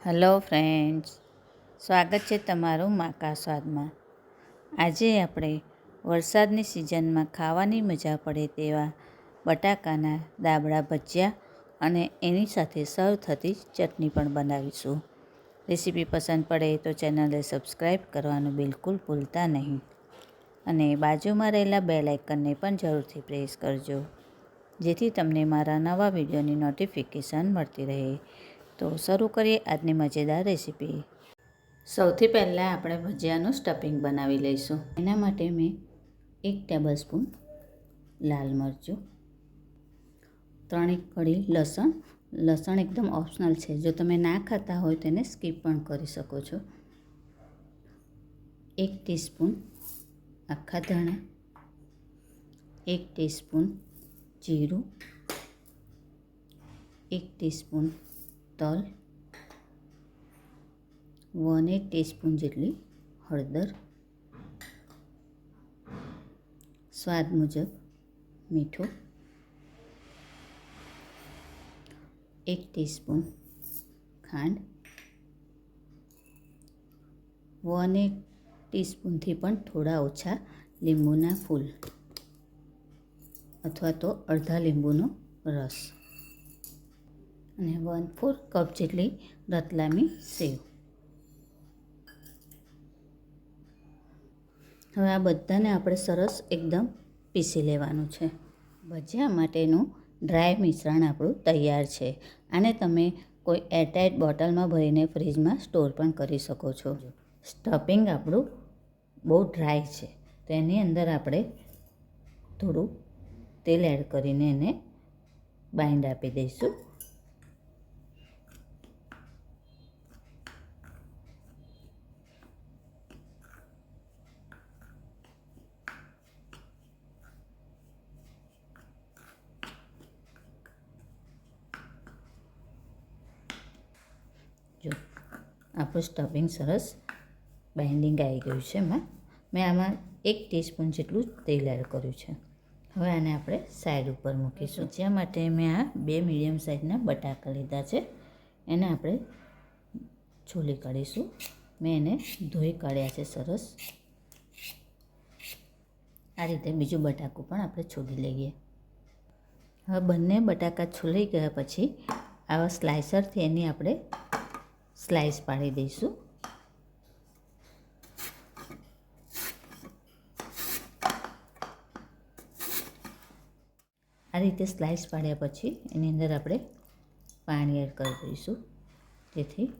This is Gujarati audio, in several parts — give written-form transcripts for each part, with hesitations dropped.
હેલો ફ્રેન્ડ્સ, સ્વાગત છે તમારું માકા સ્વાદમાં. આજે આપણે વરસાદની સિઝનમાં ખાવાની મજા પડે તેવા બટાકાના દાબડા ભજીયા અને એની સાથે સર્વ થતી ચટણી પણ બનાવીશું. રેસીપી પસંદ પડે તો ચેનલને સબસ્ક્રાઈબ કરવાનું બિલકુલ ભૂલતા નહીં અને બાજુમાં રહેલા બેલ આઇકનને પણ જરૂરથી પ્રેસ કરજો, જેથી તમને મારા નવા વિડીયોની નોટિફિકેશન મળતી રહે. તો શરૂ કરીએ આજની મજેદાર રેસીપી. સૌથી પહેલાં આપણે ભજીયાનું સ્ટફિંગ બનાવી લઈશું. એના માટે મેં 1 ટેબલસ્પૂન લાલ મરચું, 3 કળી લસણ એકદમ ઓપ્શનલ છે, જો તમે ના ખાતા હોય તેને સ્કીપ પણ કરી શકો છો. 1 ટીસ્પૂન આખા ધાણા, 1 ટીસ્પૂન જીરું, 1 ટીસ્પૂન તલ, 1 ટીસ્પૂન જેટલી હળદર, સ્વાદ મુજબ મીઠું, 1 ટીસ્પૂન ખાંડ, 1 ટીસ્પૂનથી પણ થોડા ઓછા લીંબુના ફૂલ અથવા તો અડધા લીંબુનો રસ અને 1/4 કપ જેટલી રતલામી સેવ. હવે આ બધાને આપણે સરસ એકદમ પીસી લેવાનું છે. ભજીયા માટેનું ડ્રાય મિશ્રણ આપણું તૈયાર છે. આને તમે કોઈ એરટાઇટ બોટલમાં ભરીને ફ્રીજમાં સ્ટોર પણ કરી શકો છો. સ્ટફિંગ આપણું બહુ ડ્રાય છે, તો એની અંદર આપણે થોડું તેલ એડ કરીને એને બાઇન્ડ આપી દઈશું. જો આપણું સ્ટફિંગ સરસ બાઇન્ડિંગ આવી ગયું છે. મેં આમાં 1 ટીસ્પૂન જેટલું તેલ એડ કર્યું છે. હવે આને આપણે સાઈડ ઉપર મૂકીશું. ભજીયા માટે મેં આ 2 મીડિયમ સાઇઝના બટાકા લીધા છે, એને આપણે છોલી કાઢીશું. મેં એને ધોઈ કાઢ્યા છે સરસ. આ રીતે બીજું બટાકું પણ આપણે છોલી લઈએ. હવે બંને બટાકા છોલાઈ ગયા પછી આવા સ્લાઇસરથી એની આપણે સ્લાઇસ પાડી દઈશું. આ રીતે સ્લાઇસ પાડ્યા પછી એની અંદર આપણે પાણી એડ કરી દઈશું, જેથી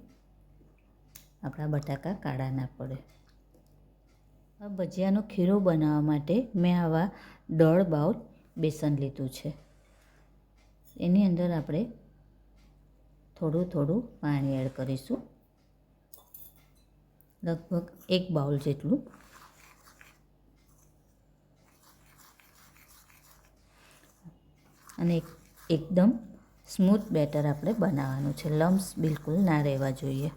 આપણા બટાકા કાળા ના પડે. આ ભજીયાનો ખીરો બનાવવા માટે મેં આવા 1.5 બાઉલ બેસન લીધું છે. એની અંદર આપણે થોડું પાણી એડ કરીશું, લગભગ 1 બાઉલ જેટલું. અને એકદમ સ્મૂથ બેટર આપણે બનાવવાનું છે, લમ્સ બિલકુલ ના રહેવા જોઈએ.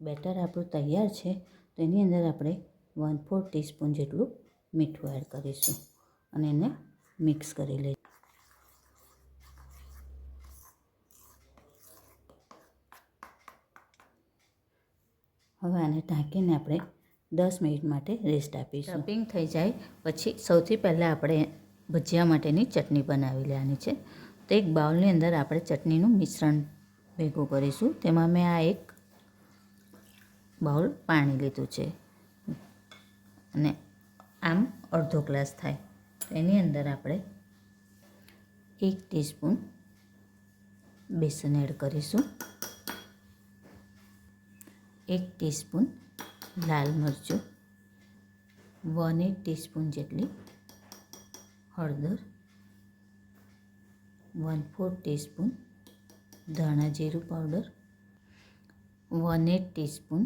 બેટર આપણું તૈયાર છે, તો એની અંદર આપણે 1/4 ટીસ્પૂન જેટલું મીઠું એડ કરીશું અને એને મિક્સ કરી લઈશું. હવે આને ઢાંકીને આપણે 10 મિનિટ માટે રેસ્ટ આપીશું. સ્ટફિંગ થઈ જાય પછી સૌથી પહેલાં આપણે ભજીયા માટેની ચટણી બનાવી લેવાની છે. તો એક બાઉલની અંદર આપણે ચટણીનું મિશ્રણ ભેગું કરીશું. તેમાં મેં આ 1 બાઉલ પાણી લીધું છે અને આમ અડધો ગ્લાસ થાય. તો એની અંદર આપણે 1 ટીસ્પૂન બેસન એડ કરીશું, 1 ટીસ્પૂન લાલ મરચું, 1 ટીસ્પૂન જેટલી હળદર, 1/4 ટીસ્પૂન ધાણા જીરું પાવડર, 1 ટીસ્પૂન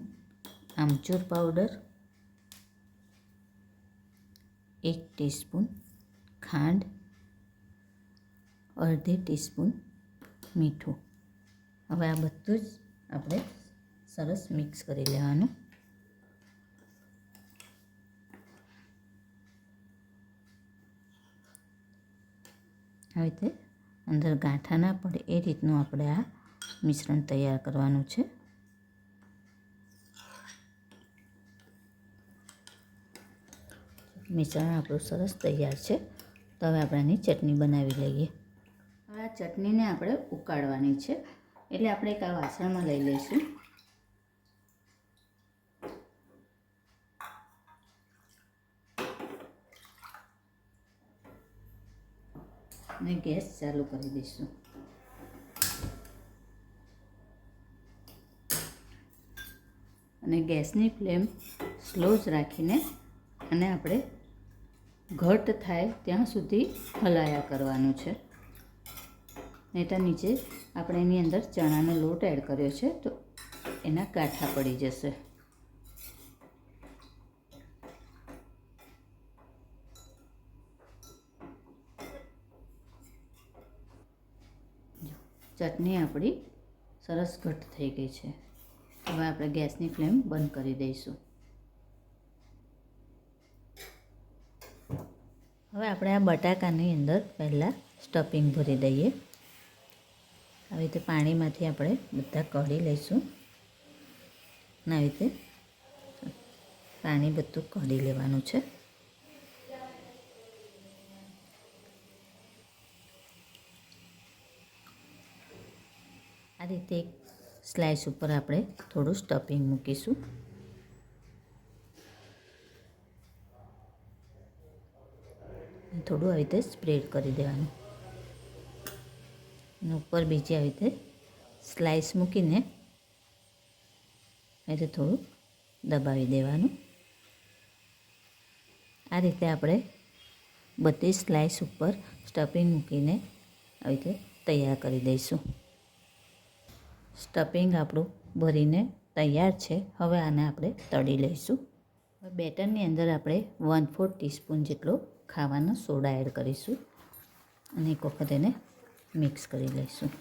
આમચૂર પાવડર, 1 ટીસ્પૂન ખાંડ, અડધી ટીસ્પૂન મીઠું. હવે આ બધું જ આપણે સરસ મિક્સ કરી લેવાનું. હવે તે અંદર ગાંઠા ના પડે એ રીતનું આપણે આ મિશ્રણ તૈયાર કરવાનું છે. મિશ્રણ આપણું સરસ તૈયાર છે. તો હવે આપણે આની ચટણી બનાવી લઈએ. હવે આ ચટણીને આપણે ઉકાળવાની છે, એટલે આપણે એક આ વાસણમાં લઈ લઈશું. અને ગેસ ચાલુ કરી દઈશું. અને ગેસની ફ્લેમ સ્લો જ રાખીને અને આપણે ઘટ થાય ત્યાં સુધી હલાયા કરવાનું છે. નહીંતર નીચે આપણે એની અંદર ચણાનો લોટ એડ કર્યો છે તો એના ગાંઠા પડી જશે. ચટણી આપણી સરસ ઘટ થઈ ગઈ છે. હવે આપણે ગેસની ફ્લેમ બંધ કરી દઈશું. હવે આપણે આ બટાકાની અંદર પહેલાં સ્ટફિંગ ભરી દઈએ. આવી રીતે પાણીમાંથી આપણે બધા કાઢી લઈશું. અને આવી રીતે પાણી બધું કાઢી લેવાનું છે. આ રીતે એક સ્લાઇસ ઉપર આપણે થોડું સ્ટફિંગ મૂકીશું. થોડું આવી રીતે સ્પ્રેડ કરી દેવાનું. અને ઉપર બીજી આવી રીતે સ્લાઇસ મૂકીને આવી રીતે થોડું દબાવી દેવાનું. આ રીતે આપણે બધી સ્લાઇસ ઉપર સ્ટફિંગ મૂકીને આવી રીતે તૈયાર કરી દઈશું. સ્ટફિંગ આપણું ભરીને તૈયાર છે. હવે આને આપણે તળી લઈશું. હવે બેટરની અંદર આપણે 1/4 ટીસ્પૂન જેટલો ખાવાનો સોડા એડ કરીશું અને એક વખત એને મિક્સ કરી લઈશું.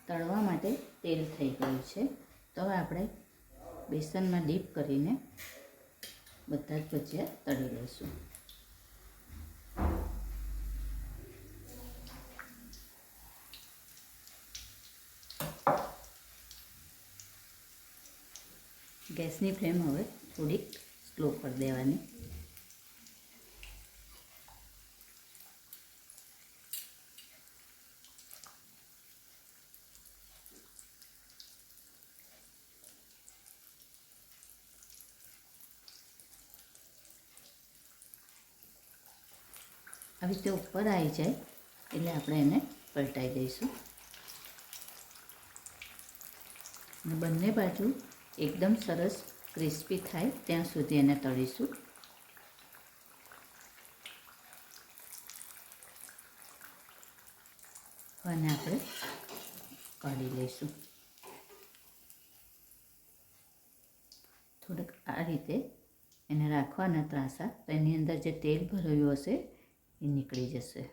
તળવા માટે તેલ થઈ ગયું છે. તો હવે આપણે બેસનમાં ડીપ કરીને બધા જ ભજીયા તળી લઈશું. ગેસની ફ્લેમ હવે થોડીક સ્લો કરી દેવાની. આવી રીતે ઉપર આવી જાય એટલે આપણે એને પલટાઈ દઈશું. અને બંને બાજુ એકદમ સરસ ક્રિસ્પી થાય ત્યાં સુધી એને તળીશું. અને આપણે કાઢી લઈશું. થોડુંક આ રીતે એને રાખવાના ત્રાંસા, તો એની અંદર જે તેલ ભરાયું હશે એ નીકળી જશે.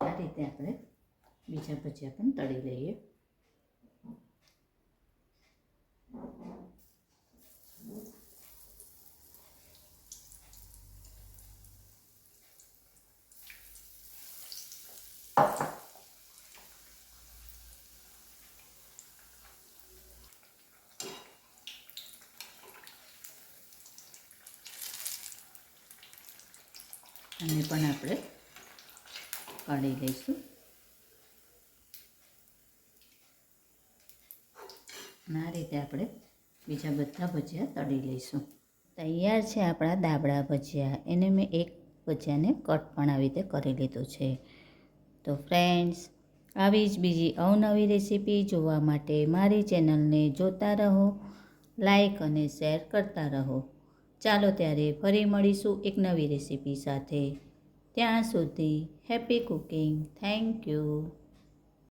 આ રીતે આપણે બીજા ભજીયા પણ તળી લઈએ. અને પણ આપણે કાઢી લઈશું. અને આ રીતે આપણે બીજા બધા ભજીયા તળી લઈશું. તૈયાર છે આપણા દાબડા ભજીયા. એને મેં એક ભજીયાને કટ પણ આવી રીતે કરી લીધું છે. તો ફ્રેન્ડ્સ, આવી જ બીજી અવનવી રેસીપી જોવા માટે મારી ચેનલને જોતા રહો, લાઈક અને શેર કરતા રહો. ચાલો ત્યારે ફરી મળીશું એક નવી રેસીપી સાથે. ત્યાં સુધી હેપી કુકિંગ. Thank you.